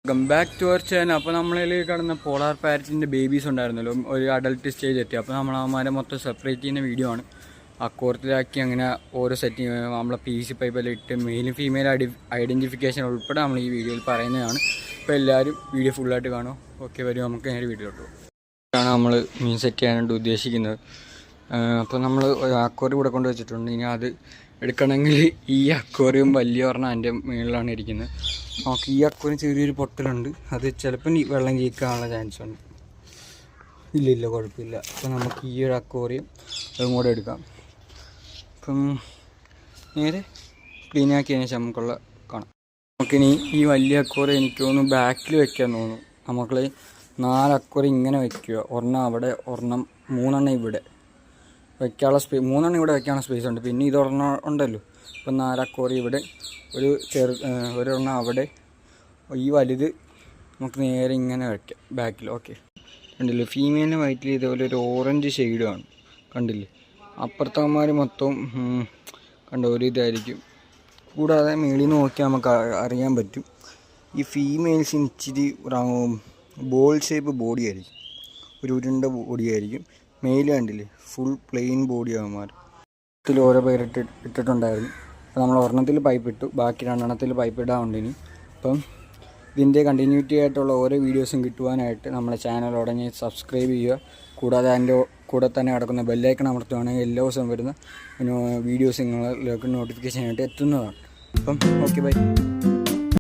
Welcome back to our channel. അപ്പോൾ നമ്മളിൽ കിടന്ന പോളാർ പാരറ്റിൻ്റെ ബേബീസ് ഉണ്ടായിരുന്നല്ലോ, ഒരു അഡൽട്ട് സ്റ്റേജ് എത്തി. അപ്പോൾ നമ്മൾ അവന്മാരെ മൊത്തം സെപ്പറേറ്റ് ചെയ്യുന്ന വീഡിയോ ആണ്. അക്കോർത്തിലാക്കി അങ്ങനെ ഓരോ സെറ്റിങ് നമ്മളെ പി സി പൈപ്പെല്ലാം ഇട്ട് മെയിലും ഫീമെയിൽ ഐഡൻറ്റിഫിക്കേഷൻ ഉൾപ്പെടെ നമ്മൾ ഈ വീഡിയോയിൽ പറയുന്നതാണ്. അപ്പോൾ എല്ലാവരും വീഡിയോ ഫുള്ളായിട്ട് കാണും. ഓക്കെ, വരും നമുക്ക് നേരെ വീഡിയോയിലോട്ട് പോകും. ആണ് നമ്മൾ മീൻ സെറ്റ് ചെയ്യാനായിട്ട് ഉദ്ദേശിക്കുന്നത്. അപ്പോൾ നമ്മൾ ഒരു അക്വേറിയം ഇവിടെ കൊണ്ട് വെച്ചിട്ടുണ്ട്. ഇനി അത് എടുക്കണമെങ്കിൽ ഈ അക്വേറിയം വലിയ പറഞ്ഞാൽ അതിൻ്റെ മുകളിലാണ് ഇരിക്കുന്നത്. നമുക്ക് ഈ അക്വേറിയം ചെറിയൊരു പൊട്ടലുണ്ട്, അത് ചിലപ്പം വെള്ളം കീക്കാനുള്ള ചാൻസ് ഉണ്ട്. ഇല്ല കുഴപ്പമില്ല. അപ്പോൾ നമുക്ക് ഈ ഒരു അക്വേറിയം അതും കൂടെ എടുക്കാം. അപ്പം നേരെ ക്ലീൻ ആക്കിയതിന് ശേഷം നമുക്കുള്ള കാണാം. നമുക്കിനി ഈ വലിയ അക്വേറിയം എനിക്ക് തോന്നുന്നു ബാക്കിൽ വെക്കാൻ തോന്നുന്നു. നമുക്ക് 4 അക്വേറിയം ഇങ്ങനെ വയ്ക്കുക. ഒരെണ്ണം അവിടെ, ഒരെണ്ണം 3 ഇവിടെ വയ്ക്കാനുള്ള 3 ഇവിടെ വയ്ക്കാനുള്ള സ്പേസ് ഉണ്ട്. പിന്നെ ഇതൊരെണ്ണം ഉണ്ടല്ലോ. ഇപ്പം 4 അക്വേറിയം ഇവിടെ, ഒരെണ്ണം അവിടെ. ഈ വലുത് നമുക്ക് നേരെ ഇങ്ങനെ വയ്ക്കാം ബാക്കിൽ. ഓക്കെ, കണ്ടില്ലേ? ഫീമെയിലിൻ്റെ വയറ്റിൽ ഇതേപോലെ ഒരു ഓറഞ്ച് ഷെയ്ഡാണ്, കണ്ടില്ലേ? അപ്പുറത്തവന്മാർ മൊത്തം കണ്ടോ ഒരു ഇതായിരിക്കും. കൂടാതെ മേളിൽ നിന്ന് നോക്കിയാൽ നമുക്ക് അറിയാൻ പറ്റും ഈ ഫീമെയിൽസിന് ഇച്ചിരി ബോൾ ഷേപ്പ് ബോഡി ആയിരിക്കും, ഒരു ഉരുണ്ട ബോഡി ആയിരിക്കും. മെയിൽ കണ്ടില്ലേ, ഫുൾ പ്ലെയിൻ ബോഡി ആകുമാർ. ഇതിൽ ഓരോ ഇട്ടിട്ടുണ്ടായിരുന്നു. അപ്പോൾ നമ്മൾ ഒരെണ്ണത്തിൽ പൈപ്പ് ഇട്ടു, ബാക്കി 2 എണ്ണത്തിൽ പൈപ്പ് ഇടാറുണ്ട് ഇനി. അപ്പം ഇതിൻ്റെ കണ്ടിന്യൂറ്റി ആയിട്ടുള്ള ഓരോ വീഡിയോസും കിട്ടുവാനായിട്ട് നമ്മളെ ചാനൽ ഉടനെ സബ്സ്ക്രൈബ് ചെയ്യുക. കൂടാതെ അതിൻ്റെ കൂടെ തന്നെ കിടക്കുന്ന ബെല്ലൈക്കൺ അമർത്തുകയാണെങ്കിൽ എല്ലാ ദിവസവും വരുന്ന വീഡിയോസ് നിങ്ങളിലേക്ക് നോട്ടിഫിക്കേഷൻ ആയിട്ട് എത്തുന്നതാണ്. അപ്പം ഓക്കെ, ബൈ.